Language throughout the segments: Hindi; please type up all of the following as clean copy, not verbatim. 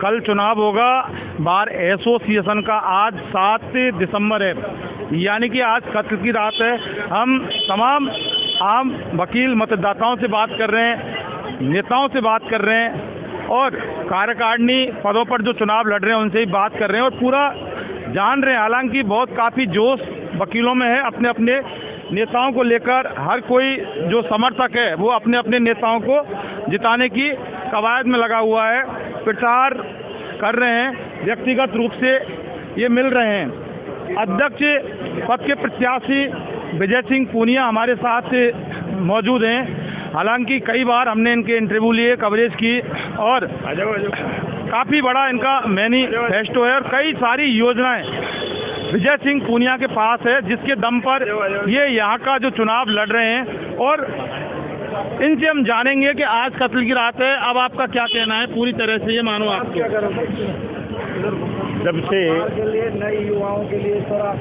कल चुनाव होगा बार एसोसिएशन का। आज 7 दिसंबर है, यानी कि आज कत्ल की रात है। हम तमाम आम वकील मतदाताओं से बात कर रहे हैं, नेताओं से बात कर रहे हैं और कार्यकारिणी पदों पर जो चुनाव लड़ रहे हैं उनसे ही बात कर रहे हैं और पूरा जान रहे हैं। हालांकि बहुत काफ़ी जोश वकीलों में है, अपने अपने नेताओं को लेकर हर कोई जो समर्थक है वो अपने अपने नेताओं को जिताने की कवायद में लगा हुआ है, प्रचार कर रहे हैं, व्यक्तिगत रूप से ये मिल रहे हैं। अध्यक्ष पद के प्रत्याशी विजय सिंह पूनिया हमारे साथ मौजूद हैं। हालांकि कई बार हमने इनके इंटरव्यू लिए, कवरेज की और काफ़ी बड़ा इनका मैनिफेस्टो है और कई सारी योजनाएं विजय सिंह पूनिया के पास है, जिसके दम पर ये यहाँ का जो चुनाव लड़ रहे हैं। और इनसे हम जानेंगे कि आज कत्ल की रात है, अब आपका क्या कहना है पूरी तरह से, ये मानो आप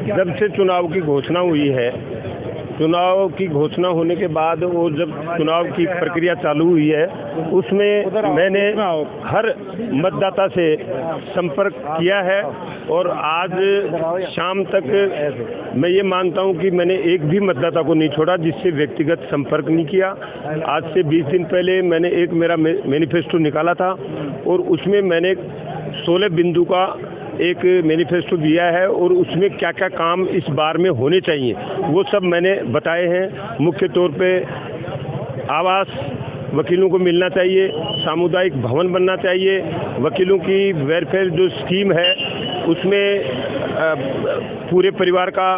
जब से चुनाव की घोषणा हुई है, चुनाव की घोषणा होने के बाद वो जब चुनाव की प्रक्रिया चालू हुई है उसमें मैंने हर मतदाता से संपर्क किया है और आज शाम तक मैं ये मानता हूं कि मैंने एक भी मतदाता को नहीं छोड़ा जिससे व्यक्तिगत संपर्क नहीं किया। आज से 20 दिन पहले मैंने एक मेरा मैनिफेस्टो निकाला था और उसमें मैंने 16 बिंदु का एक मैनिफेस्टो दिया है और उसमें क्या क्या काम इस बार में होने चाहिए वो सब मैंने बताए हैं। मुख्य तौर पे आवास वकीलों को मिलना चाहिए, सामुदायिक भवन बनना चाहिए, वकीलों की वेलफेयर जो स्कीम है उसमें पूरे परिवार का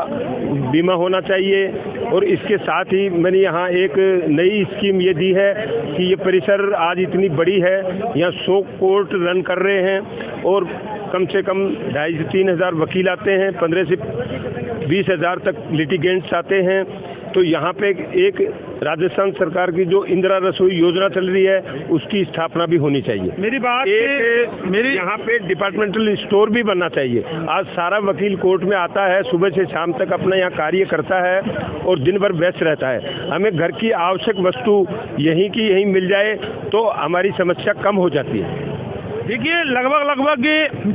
बीमा होना चाहिए। और इसके साथ ही मैंने यहाँ एक नई स्कीम ये दी है कि ये परिसर आज इतनी बड़ी है, यहाँ 100 कोर्ट रन कर रहे हैं और कम से कम 2,500 से 3,000 वकील आते हैं, 15 से 20,000 तक लिटिगेंट्स आते हैं। तो यहाँ पे एक राजस्थान सरकार की जो इंदिरा रसोई योजना चल रही है उसकी स्थापना भी होनी चाहिए। मेरी यहाँ पे डिपार्टमेंटल स्टोर भी बनना चाहिए। आज सारा वकील कोर्ट में आता है, सुबह से शाम तक अपना यहाँ कार्य करता है और दिन भर व्यस्त रहता है। हमें घर की आवश्यक वस्तु यहीं की यहीं मिल जाए तो हमारी समस्या कम हो जाती है। देखिए, लगभग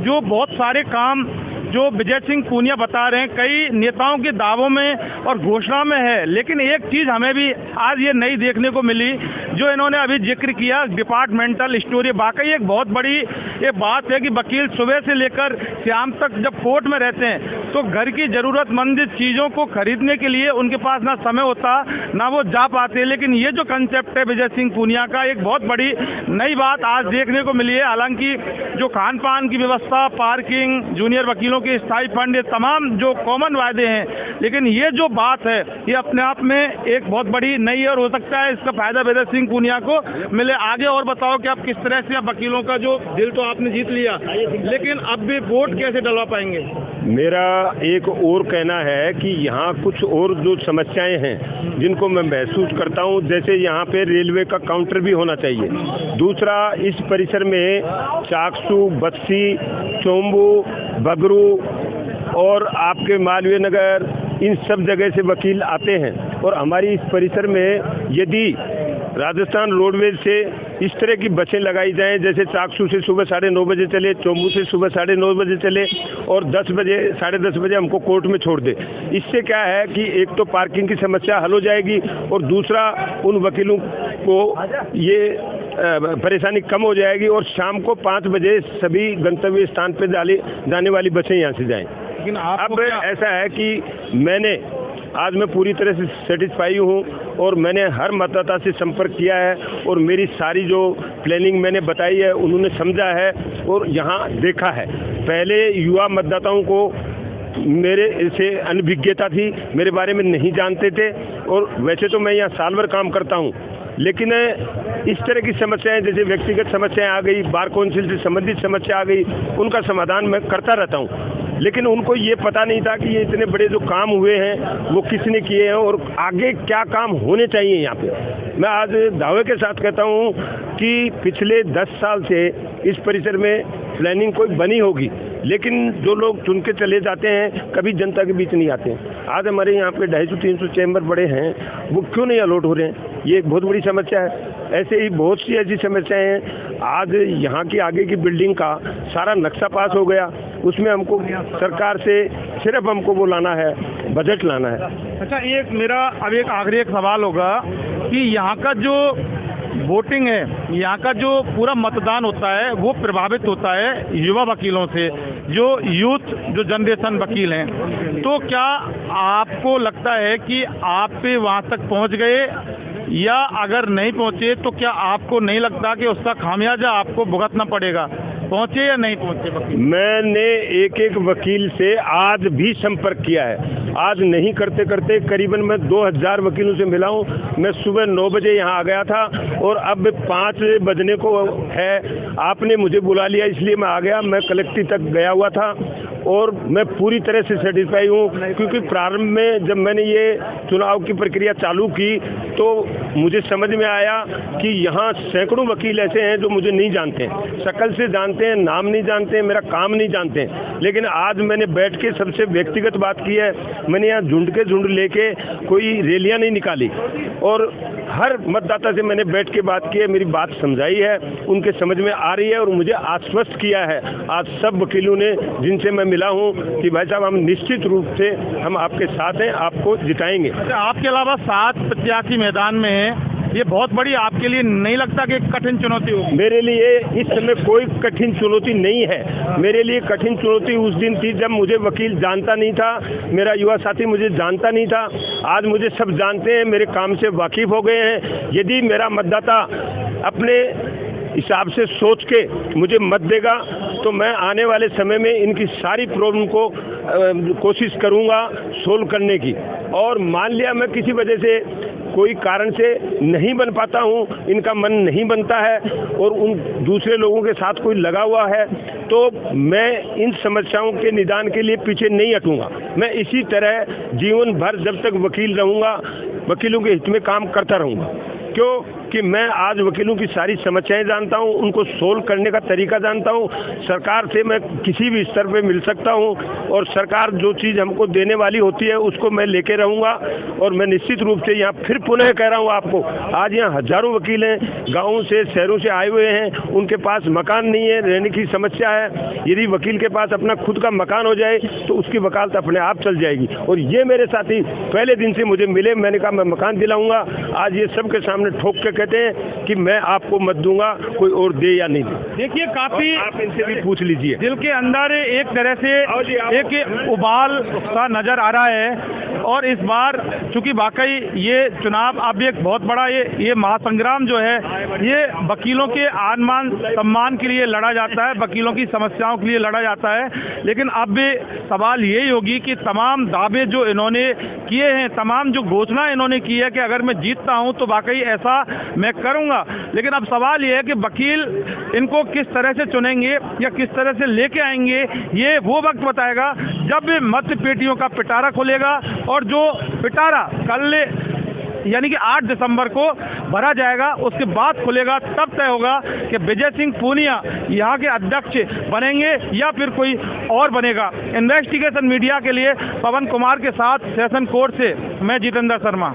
जो बहुत सारे काम जो विजय सिंह पूनिया बता रहे हैं कई नेताओं के दावों में और घोषणा में है, लेकिन एक चीज़ हमें भी आज ये नई देखने को मिली जो इन्होंने अभी जिक्र किया, डिपार्टमेंटल स्टोर। वाकई एक बहुत बड़ी ये बात है कि वकील सुबह से लेकर शाम तक जब कोर्ट में रहते हैं तो घर की ज़रूरतमंद चीज़ों को खरीदने के लिए उनके पास ना समय होता ना वो जा पाते। लेकिन ये जो कंसेप्ट है विजय सिंह पूनिया का, एक बहुत बड़ी नई बात आज देखने को मिली है। हालांकि जो खान पान की व्यवस्था, पार्किंग, जूनियर वकीलों के स्थायी फंड, ये तमाम जो कॉमन वायदे हैं, लेकिन ये जो बात है ये अपने आप में एक बहुत बड़ी नई है और हो सकता है इसका फायदा विजय सिंह पूनिया को मिले। आगे और बताओ कि आप किस तरह से वकीलों का जो दिल तो आपने जीत लिया, लेकिन अब भी वोट कैसे डलवा पाएंगे? मेरा एक और कहना है कि यहाँ कुछ और जो समस्याएं हैं जिनको मैं महसूस करता हूँ, जैसे यहाँ पे रेलवे का काउंटर भी होना चाहिए। दूसरा, इस परिसर में चाकसू, बस्सी, चोम्बू, बगरू और आपके मालवीय नगर, इन सब जगह से वकील आते हैं और हमारी इस परिसर में यदि राजस्थान रोडवेज से इस तरह की बसें लगाई जाएं, जैसे चाकसू से सुबह 9:30 बजे चले, चोम्बू से सुबह 9:30 बजे चले और 10 बजे 10:30 बजे हमको कोर्ट में छोड़ दे। इससे क्या है कि एक तो पार्किंग की समस्या हल हो जाएगी और दूसरा उन वकीलों को ये परेशानी कम हो जाएगी और शाम को 5 बजे सभी गंतव्य स्थान पर जाने वाली बसें यहाँ से जाएं। लेकिन अब ऐसा है कि मैंने आज मैं पूरी तरह से सेटिस्फाई हूँ और मैंने हर मतदाता से संपर्क किया है और मेरी सारी जो प्लानिंग मैंने बताई है उन्होंने समझा है और यहाँ देखा है। पहले युवा मतदाताओं को मेरे से अनभिज्ञता थी, मेरे बारे में नहीं जानते थे और वैसे तो मैं यहाँ साल भर काम करता हूँ, लेकिन इस तरह की समस्याएं जैसे व्यक्तिगत समस्याएं आ गई, बार काउंसिल से संबंधित समस्या आ गई, उनका समाधान मैं करता रहता हूं। लेकिन उनको ये पता नहीं था कि ये इतने बड़े जो काम हुए हैं वो किसने किए हैं और आगे क्या काम होने चाहिए यहाँ पे। मैं आज दावे के साथ कहता हूँ कि पिछले 10 साल से इस परिसर में प्लानिंग कोई बनी होगी, लेकिन जो लोग चुन के चले जाते हैं कभी जनता के बीच नहीं आते हैं। आज हमारे यहाँ पे 250-300 चैम्बर बड़े हैं, वो क्यों नहीं अलॉट हो रहे हैं? ये एक बहुत बड़ी समस्या है। ऐसे ही बहुत सी ऐसी समस्याएं हैं। आज यहाँ की आगे की बिल्डिंग का सारा नक्शा पास हो गया, उसमें हमको सरकार से सिर्फ हमको वो लाना है, बजट लाना है। अच्छा, एक मेरा अब एक आखिरी एक सवाल होगा कि यहाँ का जो वोटिंग है, यहाँ का जो पूरा मतदान होता है वो प्रभावित होता है युवा वकीलों से, जो यूथ जो जनरेशन वकील हैं। तो क्या आपको लगता है कि आप पे वहाँ तक पहुँच गए, या अगर नहीं पहुँचे तो क्या आपको नहीं लगता कि उसका खामियाजा आपको भुगतना पड़ेगा? पहुँचे या नहीं पहुँचे वकील? मैंने एक एक वकील से आज भी संपर्क किया है। आज नहीं करते करते करीबन मैं 2000 वकीलों से मिला हूँ। मैं सुबह 9 बजे यहाँ आ गया था और अब 5 बजने को है। आपने मुझे बुला लिया इसलिए मैं आ गया। मैं कलेक्ट्री तक गया हुआ था और मैं पूरी तरह से सेटिस्फाई हूँ, क्योंकि प्रारंभ में जब मैंने ये चुनाव की प्रक्रिया चालू की तो मुझे समझ में आया कि यहाँ सैकड़ों वकील ऐसे हैं जो मुझे नहीं जानते हैं, शक्ल से जानते हैं, नाम नहीं जानते हैं, मेरा काम नहीं जानते हैं। लेकिन आज मैंने बैठ के सबसे व्यक्तिगत बात की है। मैंने यहाँ झुंड के झुंड लेके कोई रैलियाँ नहीं निकाली और हर मतदाता से मैंने बैठ के बात की है, मेरी बात समझाई है, उनके समझ में आ रही है और मुझे आश्वस्त किया है आज सब वकीलों ने जिनसे मैं मिला हूँ कि भाई साहब हम निश्चित रूप से हम आपके साथ हैं, आपको जिताएंगे। आपके अलावा 7 प्रत्याशी मैदान में हैं, ये बहुत बड़ी आपके लिए नहीं लगता कि कठिन चुनौती होगी? मेरे लिए इस समय कोई कठिन चुनौती नहीं है। मेरे लिए कठिन चुनौती उस दिन थी जब मुझे वकील जानता नहीं था, मेरा युवा साथी मुझे जानता नहीं था। आज मुझे सब जानते हैं, मेरे काम से वाकिफ हो गए हैं। यदि मेरा मतदाता अपने हिसाब से सोच के मुझे मत देगा तो मैं आने वाले समय में इनकी सारी प्रॉब्लम को कोशिश करूंगा सोल्व करने की। और मान लिया मैं किसी वजह से कोई कारण से नहीं बन पाता हूं, इनका मन नहीं बनता है और उन दूसरे लोगों के साथ कोई लगा हुआ है, तो मैं इन समस्याओं के निदान के लिए पीछे नहीं हटूंगा। मैं इसी तरह जीवन भर जब तक वकील रहूंगा वकीलों के हित में काम करता रहूंगा। क्यों कि मैं आज वकीलों की सारी समस्याएं जानता हूं, उनको सोल्व करने का तरीका जानता हूं। सरकार से मैं किसी भी स्तर पे मिल सकता हूं और सरकार जो चीज़ हमको देने वाली होती है उसको मैं लेके रहूंगा। और मैं निश्चित रूप से यहाँ फिर पुनः कह रहा हूँ आपको, आज यहाँ हजारों वकील हैं, गाँवों से शहरों से आए हुए हैं, उनके पास मकान नहीं है, रहने की समस्या है। यदि वकील के पास अपना खुद का मकान हो जाए तो उसकी वकालत अपने आप चल जाएगी। और ये मेरे साथी पहले दिन से मुझे मिले, मैंने कहा मैं मकान दिलाऊंगा। आज ये सबके सामने ठोक के कहते हैं कि मैं आपको मत दूंगा, कोई और दे या नहीं दे। देखिए, काफी आप इनसे भी पूछ लीजिए। दिल के अंदर एक तरह से एक उबाल सा नजर आ रहा है। और इस बार चूंकि वाकई ये चुनाव अब एक बहुत बड़ा ये महासंग्राम जो है ये वकीलों के आन मान सम्मान के लिए लड़ा जाता है, वकीलों की समस्याओं के लिए लड़ा जाता है। लेकिन अब सवाल यही होगी कि तमाम दावे जो इन्होंने किए हैं, तमाम जो घोषणा इन्होंने की है कि अगर मैं जीतता हूं तो वाकई ऐसा मैं करूंगा, लेकिन अब सवाल ये है कि वकील इनको किस तरह से चुनेंगे या किस तरह से लेके आएंगे, ये वो वक्त बताएगा जब मत पेटियों का पिटारा खुलेगा। और जो पिटारा कल यानी कि 8 दिसंबर को भरा जाएगा, उसके बाद खुलेगा, तब तय होगा कि विजय सिंह पूनिया यहाँ के अध्यक्ष बनेंगे या फिर कोई और बनेगा। इन्वेस्टिगेशन मीडिया के लिए पवन कुमार के साथ सेशन कोर्ट से मैं जितेंद्र शर्मा।